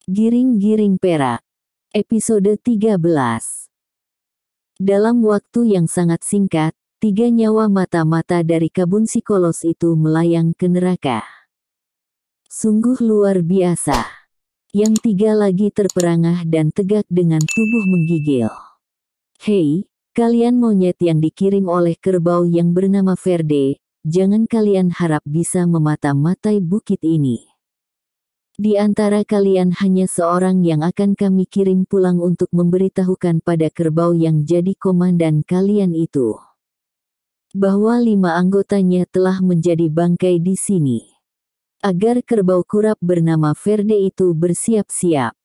Giring-giring perak. Episode 13. Dalam waktu yang sangat singkat, 3 nyawa mata-mata dari Kabun Psikolos itu melayang ke neraka. Sungguh luar biasa. Yang 3 lagi terperangah dan tegak dengan tubuh menggigil. Hei, kalian monyet yang dikirim oleh kerbau yang bernama Verde, jangan kalian harap bisa memata-matai bukit ini. Di antara kalian hanya seorang yang akan kami kirim pulang untuk memberitahukan pada kerbau yang jadi komandan kalian itu, bahwa 5 anggotanya telah menjadi bangkai di sini. Agar kerbau kurap bernama Verde itu bersiap-siap.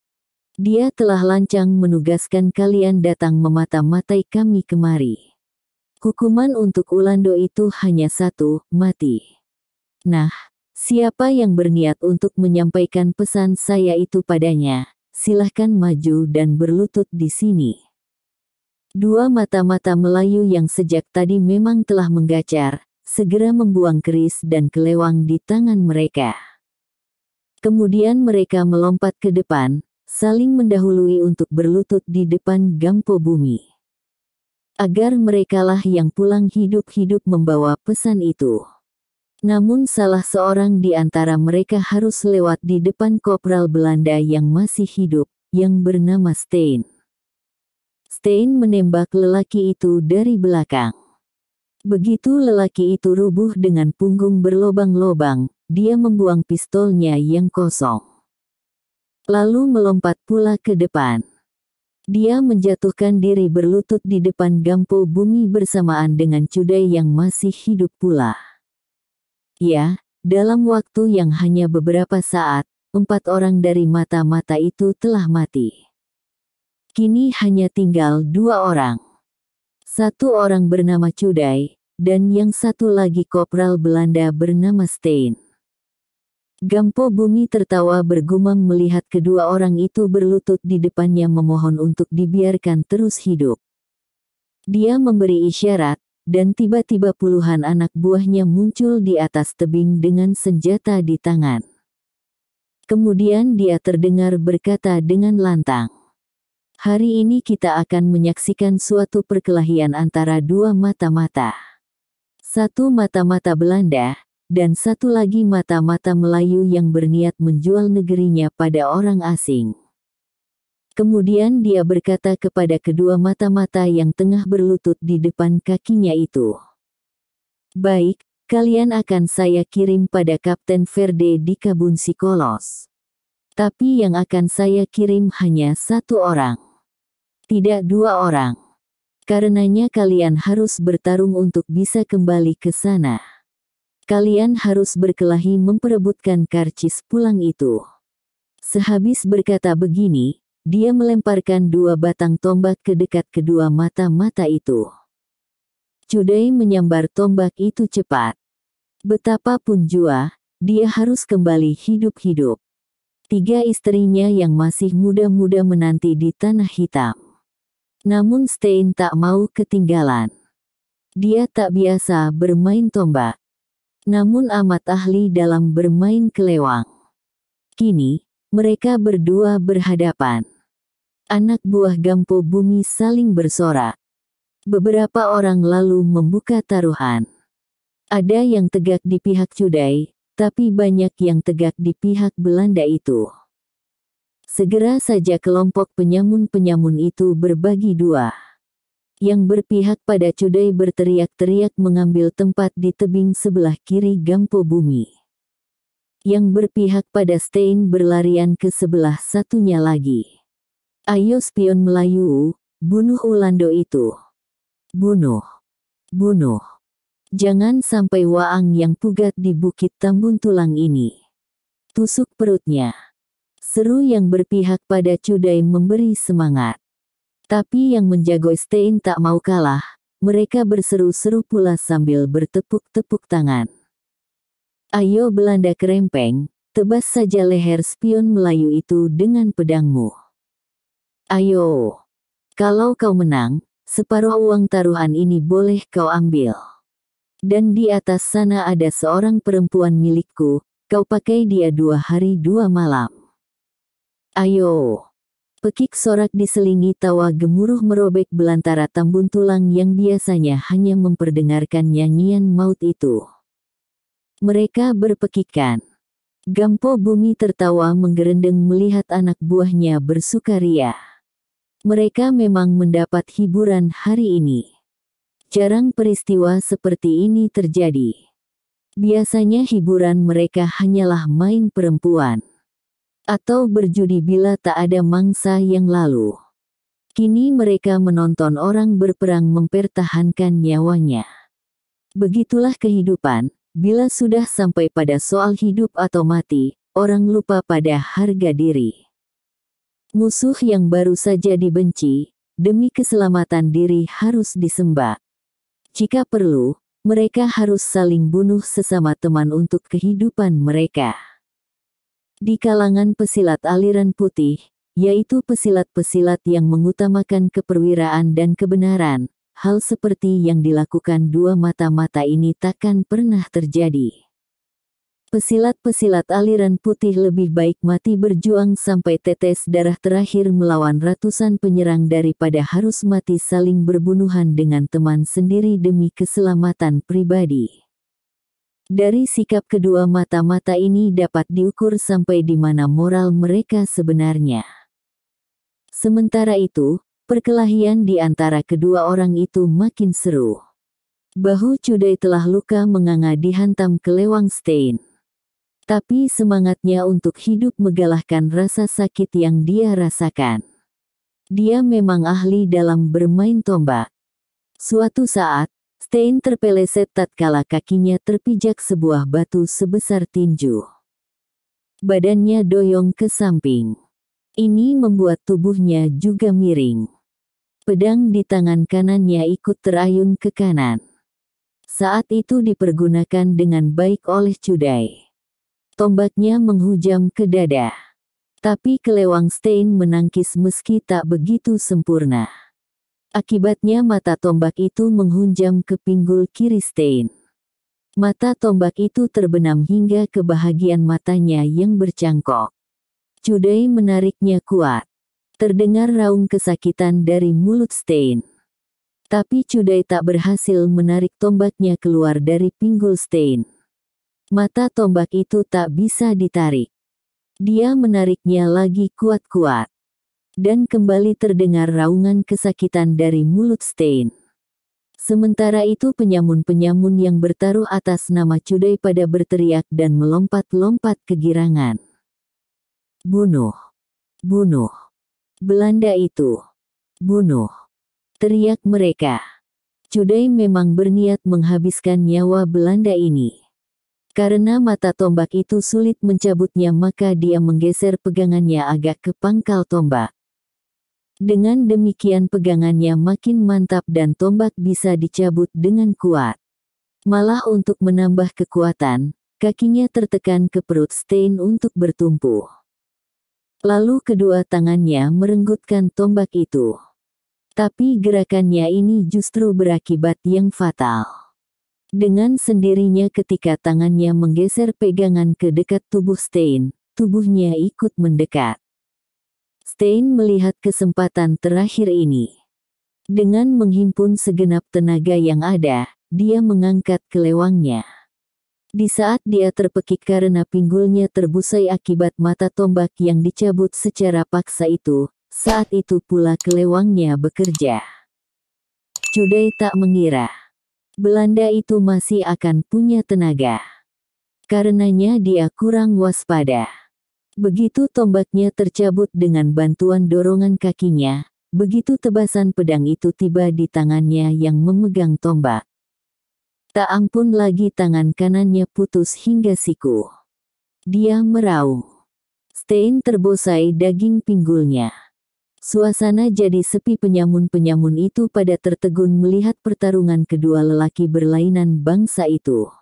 Dia telah lancang menugaskan kalian datang memata-matai kami kemari. Hukuman untuk Ulando itu hanya 1, mati. Nah, siapa yang berniat untuk menyampaikan pesan saya itu padanya, silahkan maju dan berlutut di sini. 2 mata-mata Melayu yang sejak tadi memang telah menggacar, segera membuang keris dan kelewang di tangan mereka. Kemudian mereka melompat ke depan, saling mendahului untuk berlutut di depan Gampo Bumi. Agar merekalah yang pulang hidup-hidup membawa pesan itu. Namun salah seorang di antara mereka harus lewat di depan Kopral Belanda yang masih hidup, yang bernama Stein. Stein menembak lelaki itu dari belakang. Begitu lelaki itu rubuh dengan punggung berlobang-lobang, dia membuang pistolnya yang kosong. Lalu melompat pula ke depan. Dia menjatuhkan diri berlutut di depan Gampo Bumi bersamaan dengan Cudai yang masih hidup pula. Ya, dalam waktu yang hanya beberapa saat, 4 orang dari mata-mata itu telah mati. Kini hanya tinggal 2 orang. 1 orang bernama Cudai, dan yang satu lagi Kopral Belanda bernama Stein. Gampo Bumi tertawa bergumam melihat kedua orang itu berlutut di depannya memohon untuk dibiarkan terus hidup. Dia memberi isyarat, dan tiba-tiba puluhan anak buahnya muncul di atas tebing dengan senjata di tangan. Kemudian dia terdengar berkata dengan lantang, "Hari ini kita akan menyaksikan suatu perkelahian antara 2 mata-mata. 1 mata-mata Belanda, dan 1 lagi mata-mata Melayu yang berniat menjual negerinya pada orang asing." Kemudian dia berkata kepada kedua mata-mata yang tengah berlutut di depan kakinya itu, "Baik, kalian akan saya kirim pada Kapten Verde di Kabun Psikolos. Tapi yang akan saya kirim hanya 1 orang. Tidak 2 orang. Karenanya kalian harus bertarung untuk bisa kembali ke sana. Kalian harus berkelahi memperebutkan karcis pulang itu." Sehabis berkata begini, dia melemparkan 2 batang tombak ke dekat kedua mata-mata itu. Cudai menyambar tombak itu cepat. Betapapun jua, dia harus kembali hidup-hidup. 3 istrinya yang masih muda-muda menanti di tanah hitam. Namun Stein tak mau ketinggalan. Dia tak biasa bermain tombak, namun amat ahli dalam bermain kelewang. Kini, mereka berdua berhadapan. Anak buah Gampo Bumi saling bersorak. Beberapa orang lalu membuka taruhan. Ada yang tegak di pihak Cudai, tapi banyak yang tegak di pihak Belanda itu. Segera saja kelompok penyamun-penyamun itu berbagi 2. Yang berpihak pada Cudai berteriak-teriak mengambil tempat di tebing sebelah kiri Gampo Bumi. Yang berpihak pada Stein berlarian ke sebelah satunya lagi. "Ayo spion Melayu, bunuh Ulando itu. Bunuh. Bunuh. Jangan sampai Waang yang pugat di Bukit Tambun Tulang ini. Tusuk perutnya." Seru yang berpihak pada Cudai memberi semangat. Tapi yang menjago Stein tak mau kalah, mereka berseru-seru pula sambil bertepuk-tepuk tangan. "Ayo Belanda kerempeng, tebas saja leher spion Melayu itu dengan pedangmu. Ayo. Kalau kau menang, separuh uang taruhan ini boleh kau ambil. Dan di atas sana ada seorang perempuan milikku, kau pakai dia 2 hari 2 malam. Ayo! Pekik sorak diselingi tawa gemuruh merobek belantara tambun tulang yang biasanya hanya memperdengarkan nyanyian maut itu. Mereka berpekikan. Gampo Bumi tertawa menggerendeng melihat anak buahnya bersukaria. Mereka memang mendapat hiburan hari ini. Jarang peristiwa seperti ini terjadi. Biasanya hiburan mereka hanyalah main perempuan. Atau berjudi bila tak ada mangsa yang lalu. Kini mereka menonton orang berperang mempertahankan nyawanya. Begitulah kehidupan, bila sudah sampai pada soal hidup atau mati, orang lupa pada harga diri. Musuh yang baru saja dibenci, demi keselamatan diri harus disembah. Jika perlu, mereka harus saling bunuh sesama teman untuk kehidupan mereka. Di kalangan pesilat aliran putih, yaitu pesilat-pesilat yang mengutamakan keperwiraan dan kebenaran, hal seperti yang dilakukan dua mata-mata ini takkan pernah terjadi. Pesilat-pesilat aliran putih lebih baik mati berjuang sampai tetes darah terakhir melawan ratusan penyerang daripada harus mati saling berbunuhan dengan teman sendiri demi keselamatan pribadi. Dari sikap kedua mata-mata ini dapat diukur sampai di mana moral mereka sebenarnya. Sementara itu, perkelahian di antara kedua orang itu makin seru. Bahu Cudai telah luka menganga dihantam kelewang Stein. Tapi semangatnya untuk hidup mengalahkan rasa sakit yang dia rasakan. Dia memang ahli dalam bermain tombak. Suatu saat, Stein terpeleset tatkala kakinya terpijak sebuah batu sebesar tinju. Badannya doyong ke samping. Ini membuat tubuhnya juga miring. Pedang di tangan kanannya ikut terayun ke kanan. Saat itu dipergunakan dengan baik oleh Cudai. Tombaknya menghujam ke dada. Tapi kelewang Stein menangkis meski tak begitu sempurna. Akibatnya mata tombak itu menghunjam ke pinggul kiri Stein. Mata tombak itu terbenam hingga ke bahagian matanya yang bercangkok. Cudai menariknya kuat. Terdengar raung kesakitan dari mulut Stein. Tapi Cudai tak berhasil menarik tombaknya keluar dari pinggul Stein. Mata tombak itu tak bisa ditarik. Dia menariknya lagi kuat-kuat. Dan kembali terdengar raungan kesakitan dari mulut Stein. Sementara itu penyamun-penyamun yang bertaruh atas nama Cudai pada berteriak dan melompat-lompat kegirangan. Bunuh! Bunuh! Belanda itu! Bunuh! Teriak mereka. Cudai memang berniat menghabiskan nyawa Belanda ini. Karena mata tombak itu sulit mencabutnya maka dia menggeser pegangannya agak ke pangkal tombak. Dengan demikian pegangannya makin mantap dan tombak bisa dicabut dengan kuat. Malah untuk menambah kekuatan, kakinya tertekan ke perut Stein untuk bertumpu. Lalu kedua tangannya merenggutkan tombak itu. Tapi gerakannya ini justru berakibat yang fatal. Dengan sendirinya ketika tangannya menggeser pegangan ke dekat tubuh Stein, tubuhnya ikut mendekat. Stein melihat kesempatan terakhir ini. Dengan menghimpun segenap tenaga yang ada, dia mengangkat kelewangnya. Di saat dia terpekik karena pinggulnya terbusai akibat mata tombak yang dicabut secara paksa itu, saat itu pula kelewangnya bekerja. Cudai tak mengira Belanda itu masih akan punya tenaga. Karenanya dia kurang waspada. Begitu tombaknya tercabut dengan bantuan dorongan kakinya, begitu tebasan pedang itu tiba di tangannya yang memegang tombak. Tak ampun lagi tangan kanannya putus hingga siku. Dia meraung. Stein terbosai daging pinggulnya. Suasana jadi sepi penyamun-penyamun itu pada tertegun melihat pertarungan kedua lelaki berlainan bangsa itu.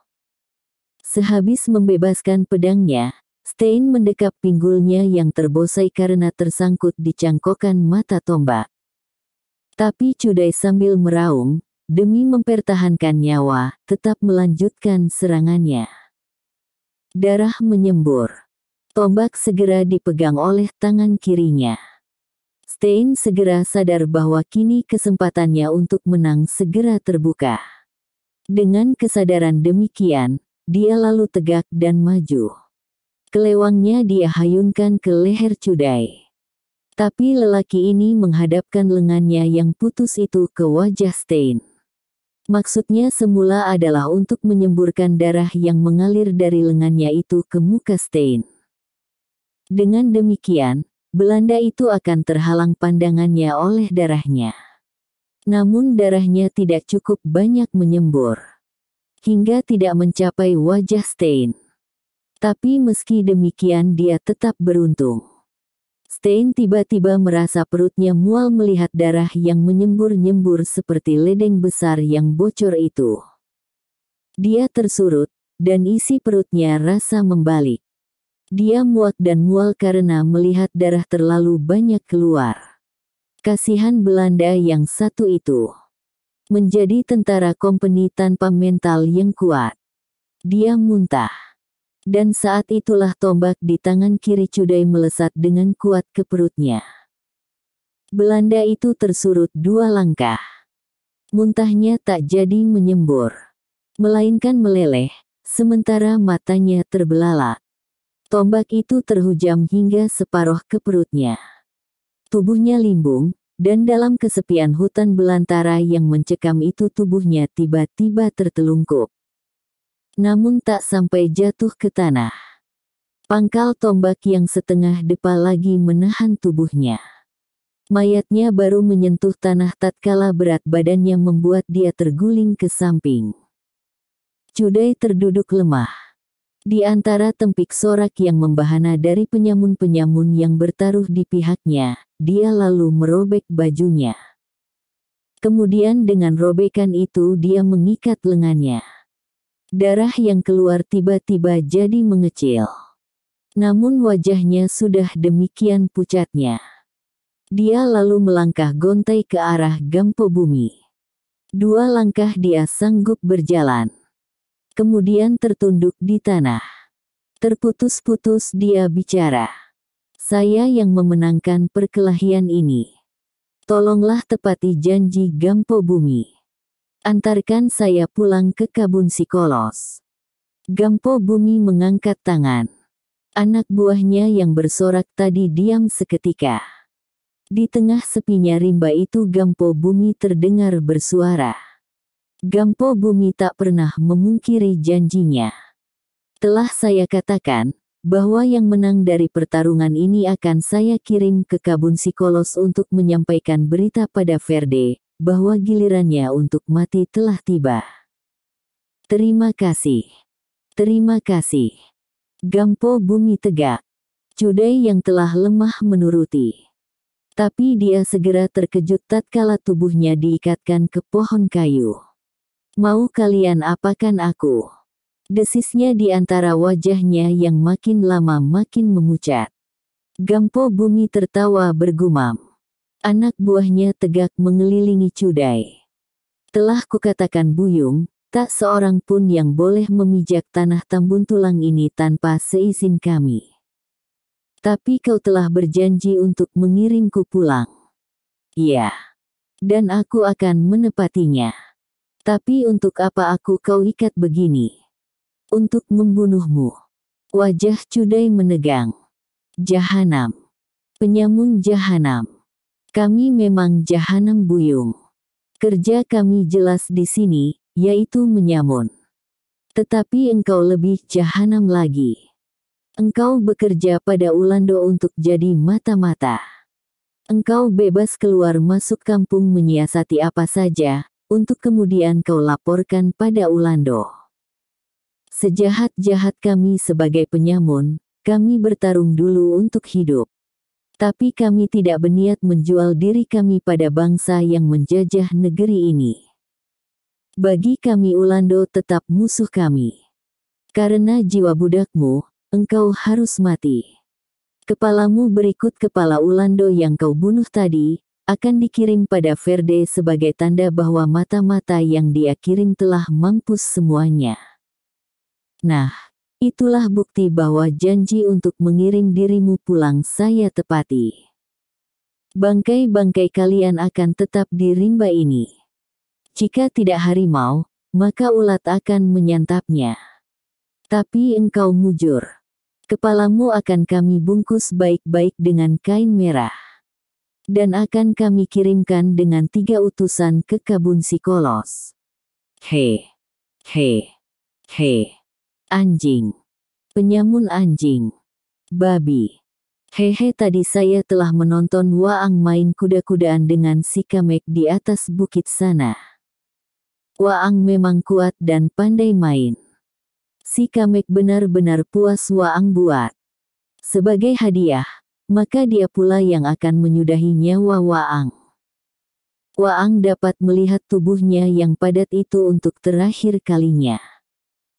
Sehabis membebaskan pedangnya, Stein mendekap pinggulnya yang terbosai karena tersangkut di cangkokan mata tombak. Tapi Cudai sambil meraung, demi mempertahankan nyawa, tetap melanjutkan serangannya. Darah menyembur. Tombak segera dipegang oleh tangan kirinya. Stein segera sadar bahwa kini kesempatannya untuk menang segera terbuka. Dengan kesadaran demikian, dia lalu tegak dan maju. Kelewangnya dia hayunkan ke leher Cudai. Tapi lelaki ini menghadapkan lengannya yang putus itu ke wajah Stein. Maksudnya semula adalah untuk menyemburkan darah yang mengalir dari lengannya itu ke muka Stein. Dengan demikian, Belanda itu akan terhalang pandangannya oleh darahnya. Namun darahnya tidak cukup banyak menyembur, hingga tidak mencapai wajah Stein. Tapi meski demikian dia tetap beruntung. Stein tiba-tiba merasa perutnya mual melihat darah yang menyembur-nyembur seperti ledeng besar yang bocor itu. Dia tersurut, dan isi perutnya rasa membalik. Dia muak dan mual karena melihat darah terlalu banyak keluar. Kasihan Belanda yang satu itu. Menjadi tentara kompeni tanpa mental yang kuat. Dia muntah. Dan saat itulah tombak di tangan kiri Cudai melesat dengan kuat ke perutnya. Belanda itu tersurut 2 langkah. Muntahnya tak jadi menyembur, melainkan meleleh, sementara matanya terbelalak. Tombak itu terhujam hingga separuh ke perutnya. Tubuhnya limbung, dan dalam kesepian hutan belantara yang mencekam itu tubuhnya tiba-tiba tertelungkup. Namun tak sampai jatuh ke tanah. Pangkal tombak yang setengah depa lagi menahan tubuhnya. Mayatnya baru menyentuh tanah tatkala berat badannya membuat dia terguling ke samping. Cudai terduduk lemah. Di antara tempik sorak yang membahana dari penyamun-penyamun yang bertaruh di pihaknya, dia lalu merobek bajunya. Kemudian dengan robekan itu dia mengikat lengannya. Darah yang keluar tiba-tiba jadi mengecil. Namun wajahnya sudah demikian pucatnya. Dia lalu melangkah gontai ke arah Gampo Bumi. 2 langkah dia sanggup berjalan. Kemudian tertunduk di tanah. Terputus-putus dia bicara. Saya yang memenangkan perkelahian ini. Tolonglah tepati janji Gampo Bumi. Antarkan saya pulang ke Kabun Sikolos. Gampo Bumi mengangkat tangan. Anak buahnya yang bersorak tadi diam seketika. Di tengah sepinya rimba itu Gampo Bumi terdengar bersuara. Gampo Bumi tak pernah memungkiri janjinya. Telah saya katakan, bahwa yang menang dari pertarungan ini akan saya kirim ke Kabun Sikolos untuk menyampaikan berita pada Verde, bahwa gilirannya untuk mati telah tiba. Terima kasih. Terima kasih. Gampo Bumi tegak. Cudai yang telah lemah menuruti. Tapi dia segera terkejut tatkala tubuhnya diikatkan ke pohon kayu. Mau kalian apakan aku? Desisnya di antara wajahnya yang makin lama makin memucat. Gampo Bumi tertawa bergumam. Anak buahnya tegak mengelilingi Cudai. Telah kukatakan Buyung, tak seorang pun yang boleh memijak tanah Tambun Tulang ini tanpa seizin kami. Tapi kau telah berjanji untuk mengirimku pulang. Iya. Dan aku akan menepatinya. Tapi untuk apa aku kau ikat begini? Untuk membunuhmu. Wajah Cudai menegang. Jahanam. Penyamun jahanam. Kami memang jahanam Buyung. Kerja kami jelas di sini, yaitu menyamun. Tetapi engkau lebih jahanam lagi. Engkau bekerja pada Ulando untuk jadi mata-mata. Engkau bebas keluar masuk kampung menyiasati apa saja, untuk kemudian kau laporkan pada Ulando. Sejahat-jahat kami sebagai penyamun, kami bertarung dulu untuk hidup. Tapi kami tidak berniat menjual diri kami pada bangsa yang menjajah negeri ini. Bagi kami Ulando tetap musuh kami. Karena jiwa budakmu, engkau harus mati. Kepalamu berikut kepala Ulando yang kau bunuh tadi, akan dikirim pada Verde sebagai tanda bahwa mata-mata yang dia kirim telah mampus semuanya. Nah, Itulah bukti bahwa janji untuk mengirim dirimu pulang saya tepati. Bangkai-bangkai kalian akan tetap di rimba ini. Jika tidak harimau, maka ulat akan menyantapnya. Tapi engkau mujur. Kepalamu akan kami bungkus baik-baik dengan kain merah. Dan akan kami kirimkan dengan 3 utusan ke Kabun Sikolos. He. He. He. Anjing. Penyamun anjing. Babi. Hehe, tadi saya telah menonton Waang main kuda-kudaan dengan si Kamek di atas bukit sana. Waang memang kuat dan pandai main. Si Kamek benar-benar puas Waang buat. Sebagai hadiah, maka dia pula yang akan menyudahi nyawa Waang. Waang dapat melihat tubuhnya yang padat itu untuk terakhir kalinya.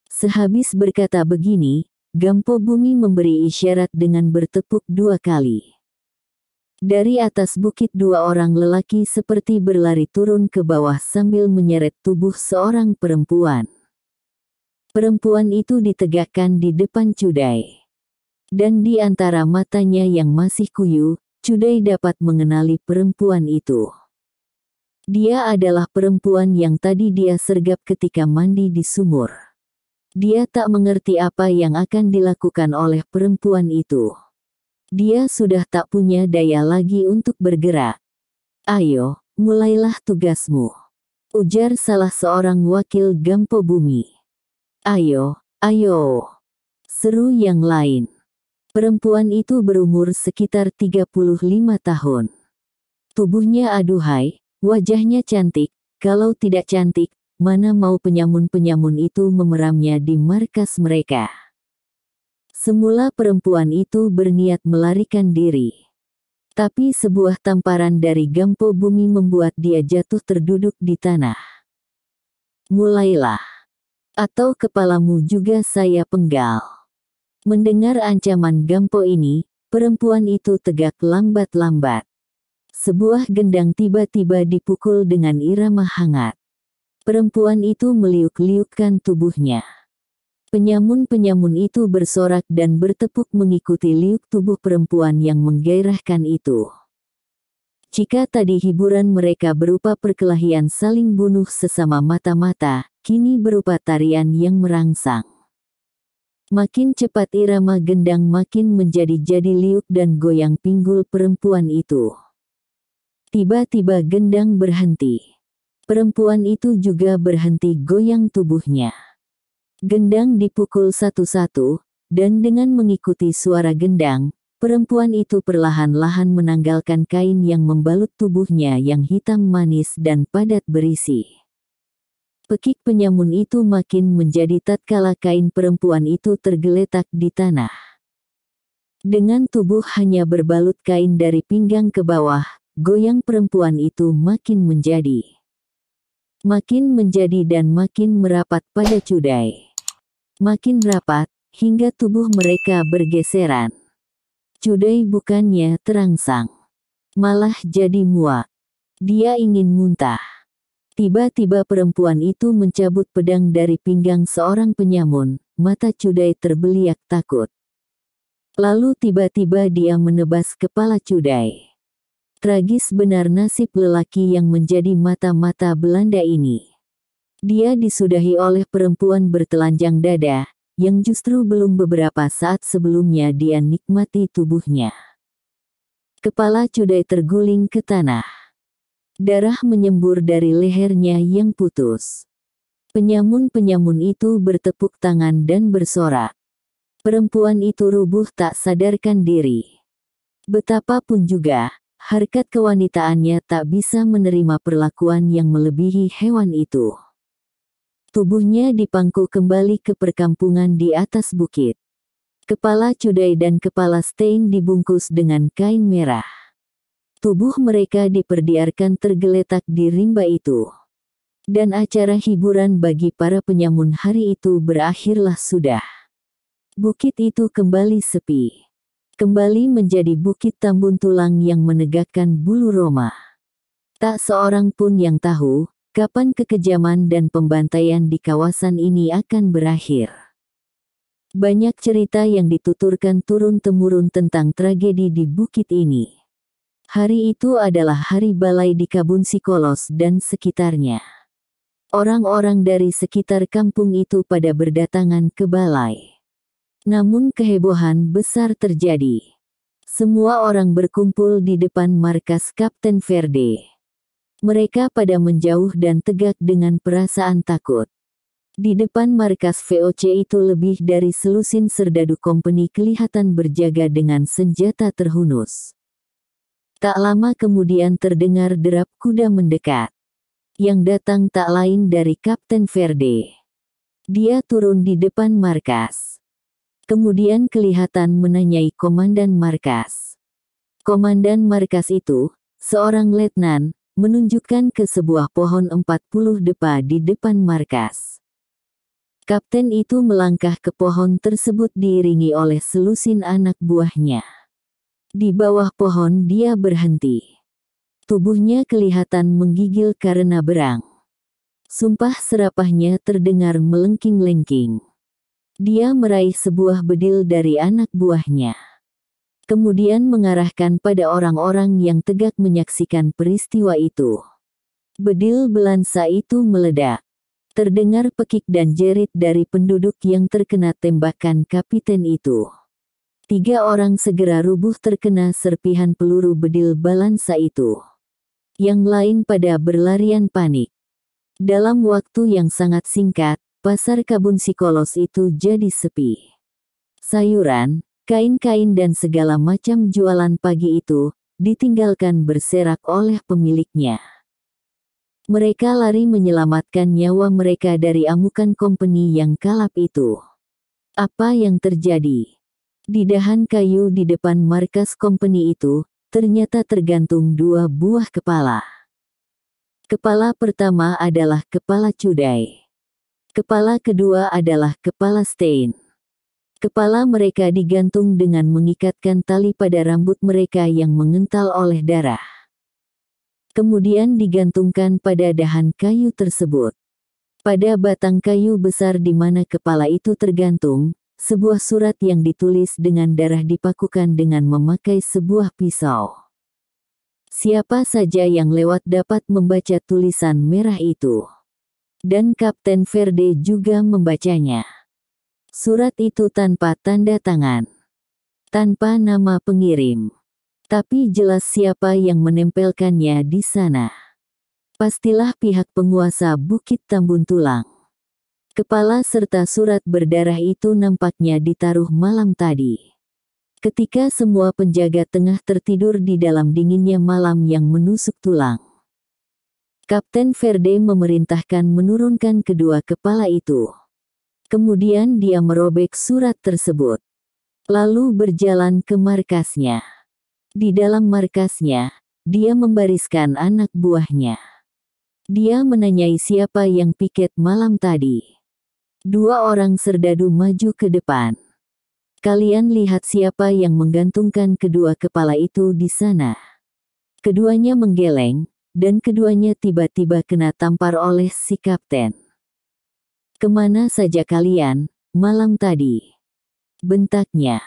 Sehabis berkata begini, Gampo Bumi memberi isyarat dengan bertepuk 2 kali. Dari atas bukit 2 orang lelaki seperti berlari turun ke bawah sambil menyeret tubuh seorang perempuan. Perempuan itu ditegakkan di depan Cudai. Dan di antara matanya yang masih kuyu, Cudai dapat mengenali perempuan itu. Dia adalah perempuan yang tadi dia sergap ketika mandi di sumur. Dia tak mengerti apa yang akan dilakukan oleh perempuan itu. Dia sudah tak punya daya lagi untuk bergerak. Ayo, mulailah tugasmu, ujar salah seorang wakil Gampo Bumi. Ayo, ayo, seru yang lain. Perempuan itu berumur sekitar 35 tahun. Tubuhnya aduhai, wajahnya cantik, kalau tidak cantik, mana mau penyamun-penyamun itu memeramnya di markas mereka. Semula perempuan itu berniat melarikan diri. Tapi sebuah tamparan dari Gampo Bumi membuat dia jatuh terduduk di tanah. Mulailah. Atau kepalamu juga saya penggal. Mendengar ancaman Gampo ini, perempuan itu tegak lambat-lambat. Sebuah gendang tiba-tiba dipukul dengan irama hangat. Perempuan itu meliuk-liukkan tubuhnya. Penyamun-penyamun itu bersorak dan bertepuk mengikuti liuk tubuh perempuan yang menggairahkan itu. Jika tadi hiburan mereka berupa perkelahian saling bunuh sesama mata-mata, kini berupa tarian yang merangsang. Makin cepat irama gendang makin menjadi-jadi liuk dan goyang pinggul perempuan itu. Tiba-tiba gendang berhenti. Perempuan itu juga berhenti goyang tubuhnya. Gendang dipukul satu-satu, dan dengan mengikuti suara gendang, perempuan itu perlahan-lahan menanggalkan kain yang membalut tubuhnya yang hitam manis dan padat berisi. Pekik penyamun itu makin menjadi tatkala kain perempuan itu tergeletak di tanah. Dengan tubuh hanya berbalut kain dari pinggang ke bawah, goyang perempuan itu makin menjadi dan makin merapat pada Cudai. Makin rapat, hingga tubuh mereka bergeseran. Cudai bukannya terangsang, malah jadi muak. Dia ingin muntah. Tiba-tiba perempuan itu mencabut pedang dari pinggang seorang penyamun, mata Cudai terbeliak takut. Lalu tiba-tiba dia menebas kepala Cudai. Tragis benar nasib lelaki yang menjadi mata-mata Belanda ini. Dia disudahi oleh perempuan bertelanjang dada, yang justru belum beberapa saat sebelumnya dia nikmati tubuhnya. Kepala Cudai terguling ke tanah. Darah menyembur dari lehernya yang putus. Penyamun-penyamun itu bertepuk tangan dan bersorak. Perempuan itu rubuh tak sadarkan diri. Betapapun juga, harkat kewanitaannya tak bisa menerima perlakuan yang melebihi hewan itu. Tubuhnya dipangku kembali ke perkampungan di atas bukit. Kepala Cudai dan kepala Stein dibungkus dengan kain merah. Tubuh mereka diperbiarkan tergeletak di rimba itu. Dan acara hiburan bagi para penyamun hari itu berakhirlah sudah. Bukit itu kembali sepi. Kembali menjadi bukit tambun tulang yang menegakkan bulu roma. Tak seorang pun yang tahu, kapan kekejaman dan pembantaian di kawasan ini akan berakhir. Banyak cerita yang dituturkan turun-temurun tentang tragedi di bukit ini. Hari itu adalah hari balai di Kabun Sikolos dan sekitarnya. Orang-orang dari sekitar kampung itu pada berdatangan ke balai. Namun kehebohan besar terjadi. Semua orang berkumpul di depan markas Kapten Verde. Mereka pada menjauh dan tegak dengan perasaan takut. Di depan markas VOC itu lebih dari selusin serdadu kompeni kelihatan berjaga dengan senjata terhunus. Tak lama kemudian terdengar derap kuda mendekat. Yang datang tak lain dari Kapten Verde. Dia turun di depan markas. Kemudian kelihatan menanyai komandan markas. Komandan markas itu, seorang letnan, menunjukkan ke sebuah pohon 40 depa di depan markas. Kapten itu melangkah ke pohon tersebut diiringi oleh selusin anak buahnya. Di bawah pohon dia berhenti. Tubuhnya kelihatan menggigil karena berang. Sumpah serapahnya terdengar melengking-lengking. Dia meraih sebuah bedil dari anak buahnya. Kemudian mengarahkan pada orang-orang yang tegak menyaksikan peristiwa itu. Bedil belansa itu meledak. Terdengar pekik dan jerit dari penduduk yang terkena tembakan kapiten itu. 3 orang segera rubuh terkena serpihan peluru bedil balansa itu. Yang lain pada berlarian panik. Dalam waktu yang sangat singkat, pasar Kabun Sikolos itu jadi sepi. Sayuran, kain-kain dan segala macam jualan pagi itu, ditinggalkan berserak oleh pemiliknya. Mereka lari menyelamatkan nyawa mereka dari amukan kompeni yang kalap itu. Apa yang terjadi? Di dahan kayu di depan markas kompeni itu, ternyata tergantung 2 buah kepala. Kepala pertama adalah kepala Cudai. Kepala kedua adalah kepala Stein. Kepala mereka digantung dengan mengikatkan tali pada rambut mereka yang mengental oleh darah. Kemudian digantungkan pada dahan kayu tersebut. Pada batang kayu besar di mana kepala itu tergantung, sebuah surat yang ditulis dengan darah dipakukan dengan memakai sebuah pisau. Siapa saja yang lewat dapat membaca tulisan merah itu. Dan Kapten Verde juga membacanya. Surat itu tanpa tanda tangan. Tanpa nama pengirim. Tapi jelas siapa yang menempelkannya di sana. Pastilah pihak penguasa Bukit Tambun Tulang. Kepala serta surat berdarah itu nampaknya ditaruh malam tadi. Ketika semua penjaga tengah tertidur di dalam dinginnya malam yang menusuk tulang. Kapten Verde memerintahkan menurunkan kedua kepala itu. Kemudian dia merobek surat tersebut. Lalu berjalan ke markasnya. Di dalam markasnya, dia membariskan anak buahnya. Dia menanyai siapa yang piket malam tadi. 2 orang serdadu maju ke depan. Kalian lihat siapa yang menggantungkan kedua kepala itu di sana. Keduanya menggeleng, dan keduanya tiba-tiba kena tampar oleh si kapten. Kemana saja kalian, malam tadi? Bentaknya.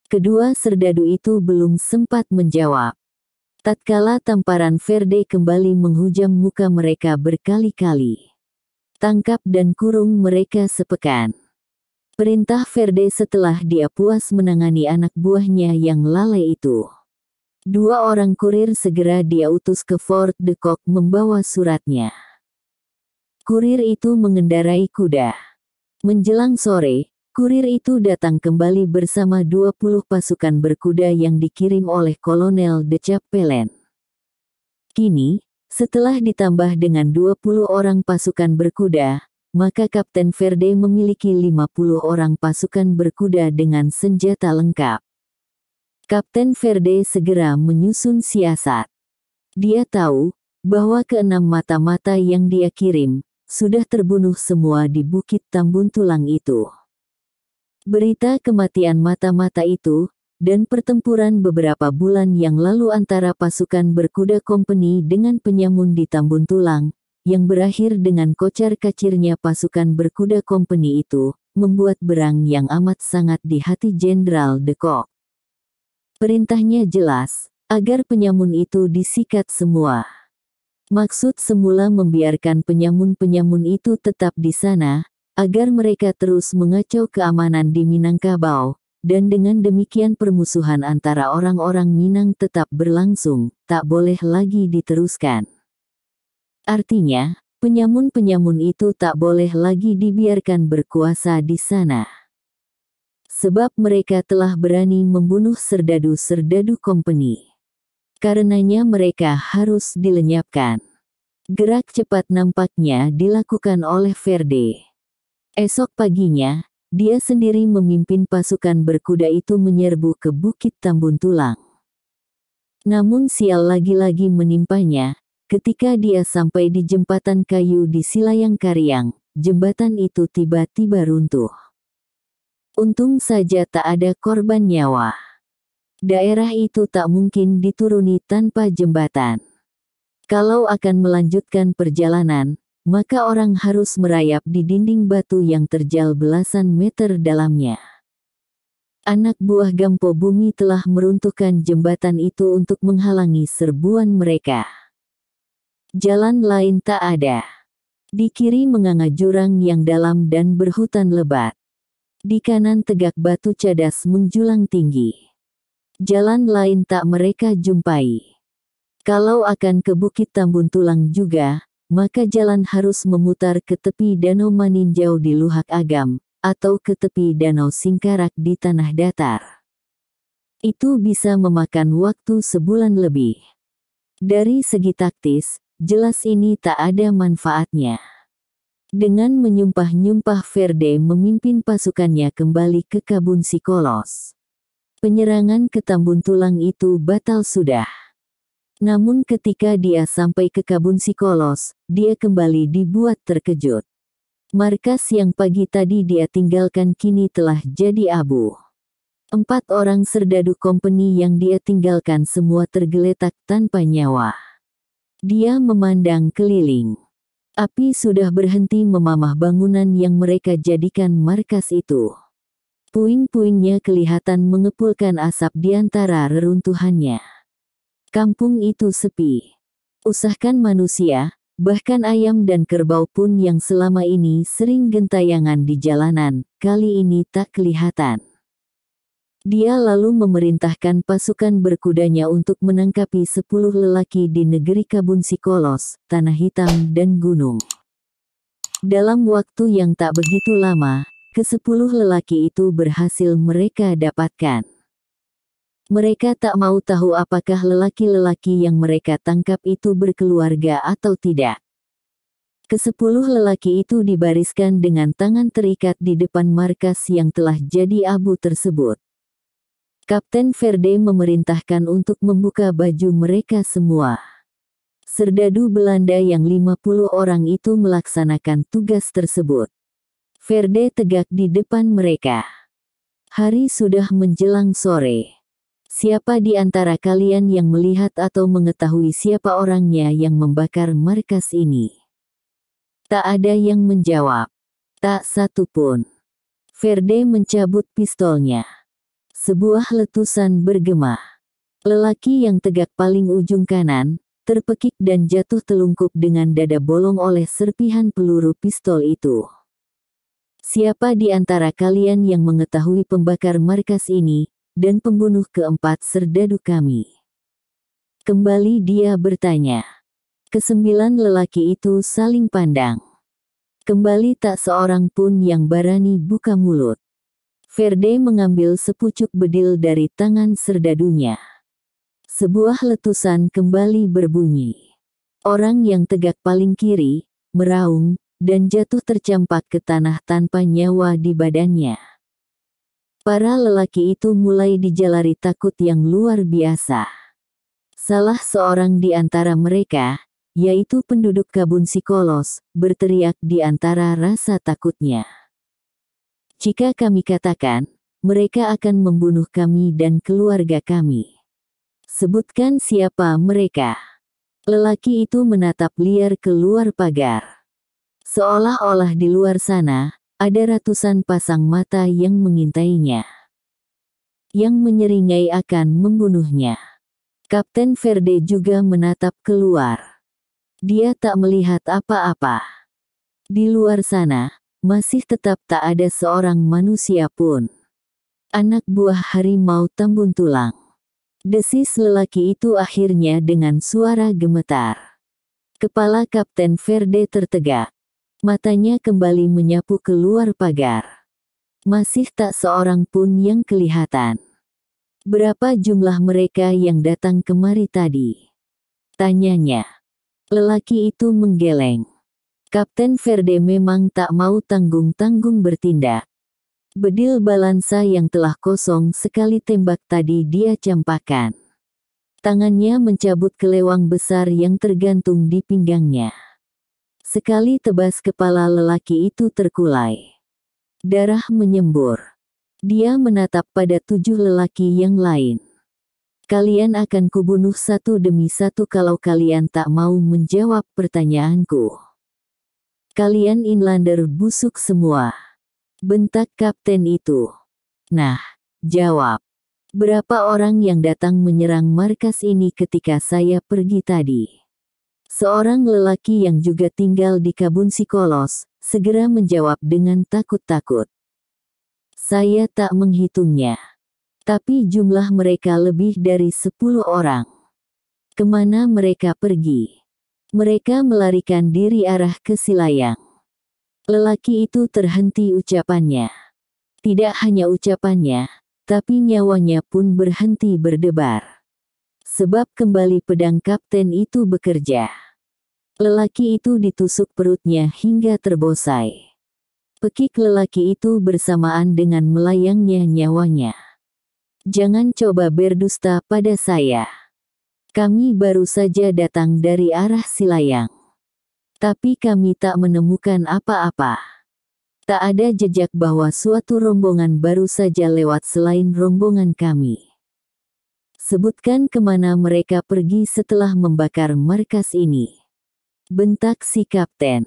Kedua serdadu itu belum sempat menjawab. Tatkala tamparan Verde kembali menghujam muka mereka berkali-kali. Tangkap dan kurung mereka sepekan. Perintah Verde setelah dia puas menangani anak buahnya yang lalai itu. 2 orang kurir segera dia utus ke Fort de Kock membawa suratnya. Kurir itu mengendarai kuda. Menjelang sore, kurir itu datang kembali bersama 20 pasukan berkuda yang dikirim oleh Kolonel de Chapelain. Kini, setelah ditambah dengan 20 orang pasukan berkuda, maka Kapten Verde memiliki 50 orang pasukan berkuda dengan senjata lengkap. Kapten Verde segera menyusun siasat. Dia tahu bahwa ke-6 mata-mata yang dia kirim sudah terbunuh semua di Bukit Tambun Tulang itu. Berita kematian mata-mata itu, dan pertempuran beberapa bulan yang lalu antara pasukan berkuda kompeni dengan penyamun di Tambun Tulang, yang berakhir dengan kocar-kacirnya pasukan berkuda company itu, membuat berang yang amat sangat di hati Jenderal de Kock. Perintahnya jelas, agar penyamun itu disikat semua. Maksud semula membiarkan penyamun-penyamun itu tetap di sana, agar mereka terus mengacau keamanan di Minangkabau, dan dengan demikian permusuhan antara orang-orang Minang tetap berlangsung, tak boleh lagi diteruskan. Artinya, penyamun-penyamun itu tak boleh lagi dibiarkan berkuasa di sana. Sebab mereka telah berani membunuh serdadu-serdadu company. Karenanya mereka harus dilenyapkan. Gerak cepat nampaknya dilakukan oleh Verde. Esok paginya, dia sendiri memimpin pasukan berkuda itu menyerbu ke Bukit Tambun Tulang. Namun sial lagi-lagi menimpanya, ketika dia sampai di jembatan kayu di Silayang Karyang, jembatan itu tiba-tiba runtuh. Untung saja tak ada korban nyawa. Daerah itu tak mungkin dituruni tanpa jembatan. Kalau akan melanjutkan perjalanan, maka orang harus merayap di dinding batu yang terjal belasan meter dalamnya. Anak buah Gampo Bumi telah meruntuhkan jembatan itu untuk menghalangi serbuan mereka. Jalan lain tak ada. Di kiri menganga jurang yang dalam dan berhutan lebat. Di kanan tegak batu cadas menjulang tinggi. Jalan lain tak mereka jumpai. Kalau akan ke Bukit Tambun Tulang juga, maka jalan harus memutar ke tepi Danau Maninjau di Luhak Agam, atau ke tepi Danau Singkarak di Tanah Datar. Itu bisa memakan waktu sebulan lebih. Dari segi taktis, jelas ini tak ada manfaatnya. Dengan menyumpah-nyumpah Verde memimpin pasukannya kembali ke Kabun Sikolos. Penyerangan ke Tambun Tulang itu batal sudah. Namun ketika dia sampai ke Kabun Sikolos, dia kembali dibuat terkejut. Markas yang pagi tadi dia tinggalkan kini telah jadi abu. 4 orang serdadu company yang dia tinggalkan semua tergeletak tanpa nyawa. Dia memandang keliling. Api sudah berhenti memamah bangunan yang mereka jadikan markas itu. Puing-puingnya kelihatan mengepulkan asap di antara reruntuhannya. Kampung itu sepi. Usahkan manusia, bahkan ayam dan kerbau pun yang selama ini sering gentayangan di jalanan, kali ini tak kelihatan. Dia lalu memerintahkan pasukan berkudanya untuk menangkapi 10 lelaki di negeri Kabun Sikolos, Tanah Hitam dan Gunung. Dalam waktu yang tak begitu lama, ke-10 lelaki itu berhasil mereka dapatkan. Mereka tak mau tahu apakah lelaki-lelaki yang mereka tangkap itu berkeluarga atau tidak. Ke-10 lelaki itu dibariskan dengan tangan terikat di depan markas yang telah jadi abu tersebut. Kapten Verde memerintahkan untuk membuka baju mereka semua. Serdadu Belanda yang 50 orang itu melaksanakan tugas tersebut. Verde tegak di depan mereka. Hari sudah menjelang sore. Siapa di antara kalian yang melihat atau mengetahui siapa orangnya yang membakar markas ini? Tak ada yang menjawab. Tak satu pun. Verde mencabut pistolnya. Sebuah letusan bergema. Lelaki yang tegak paling ujung kanan, terpekik dan jatuh telungkup dengan dada bolong oleh serpihan peluru pistol itu. Siapa di antara kalian yang mengetahui pembakar markas ini, dan pembunuh keempat serdadu kami? Kembali dia bertanya. Ke-9 lelaki itu saling pandang. Kembali tak seorang pun yang berani buka mulut. Verde mengambil sepucuk bedil dari tangan serdadunya. Sebuah letusan kembali berbunyi. Orang yang tegak paling kiri, meraung, dan jatuh tercampak ke tanah tanpa nyawa di badannya. Para lelaki itu mulai dijalari takut yang luar biasa. Salah seorang di antara mereka, yaitu penduduk Kabun Sikolos, berteriak di antara rasa takutnya. Jika kami katakan, mereka akan membunuh kami dan keluarga kami. Sebutkan siapa mereka. Lelaki itu menatap liar keluar pagar. Seolah-olah di luar sana, ada ratusan pasang mata yang mengintainya. Yang menyeringai akan membunuhnya. Kapten Verde juga menatap keluar. Dia tak melihat apa-apa. Di luar sana, masih tetap tak ada seorang manusia pun. Anak buah harimau tambun tulang. Desis lelaki itu akhirnya dengan suara gemetar. Kepala Kapten Verde tertegak. Matanya kembali menyapu keluar pagar. Masih tak seorang pun yang kelihatan. Berapa jumlah mereka yang datang kemari tadi? Tanyanya. Lelaki itu menggeleng. Kapten Verde memang tak mau tanggung-tanggung bertindak. Bedil balansa yang telah kosong sekali tembak tadi dia campakkan. Tangannya mencabut kelewang besar yang tergantung di pinggangnya. Sekali tebas kepala lelaki itu terkulai. Darah menyembur. Dia menatap pada 7 lelaki yang lain. Kalian akan kubunuh satu demi satu kalau kalian tak mau menjawab pertanyaanku. Kalian inlander busuk semua. Bentak kapten itu. Nah, jawab. Berapa orang yang datang menyerang markas ini ketika saya pergi tadi? Seorang lelaki yang juga tinggal di Kabun Sikolos, segera menjawab dengan takut-takut. Saya tak menghitungnya. Tapi jumlah mereka lebih dari 10 orang. Kemana mereka pergi? Mereka melarikan diri arah ke Silayang. Lelaki itu terhenti ucapannya. Tidak hanya ucapannya, tapi nyawanya pun berhenti berdebar. Sebab kembali pedang kapten itu bekerja. Lelaki itu ditusuk perutnya hingga terbosai. Pekik lelaki itu bersamaan dengan melayangnya nyawanya. Jangan coba berdusta pada saya. Kami baru saja datang dari arah Silayang. Tapi kami tak menemukan apa-apa. Tak ada jejak bahwa suatu rombongan baru saja lewat selain rombongan kami. Sebutkan kemana mereka pergi setelah membakar markas ini. Bentak si kapten.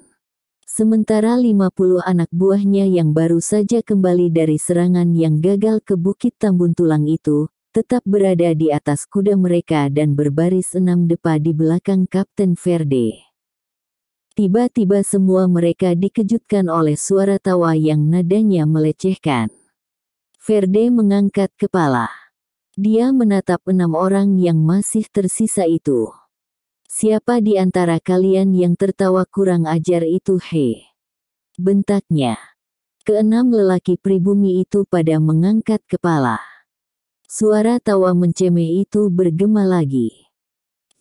Sementara 50 anak buahnya yang baru saja kembali dari serangan yang gagal ke Bukit Tambun Tulang itu, tetap berada di atas kuda mereka dan berbaris 6 depa di belakang Kapten Verde. Tiba-tiba semua mereka dikejutkan oleh suara tawa yang nadanya melecehkan. Verde mengangkat kepala. Dia menatap 6 orang yang masih tersisa itu. Siapa di antara kalian yang tertawa kurang ajar itu he? Bentaknya. Keenam lelaki pribumi itu pada mengangkat kepala. Suara tawa mencemeh itu bergema lagi.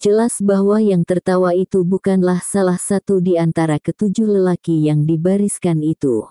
Jelas bahwa yang tertawa itu bukanlah salah satu di antara ketujuh lelaki yang dibariskan itu.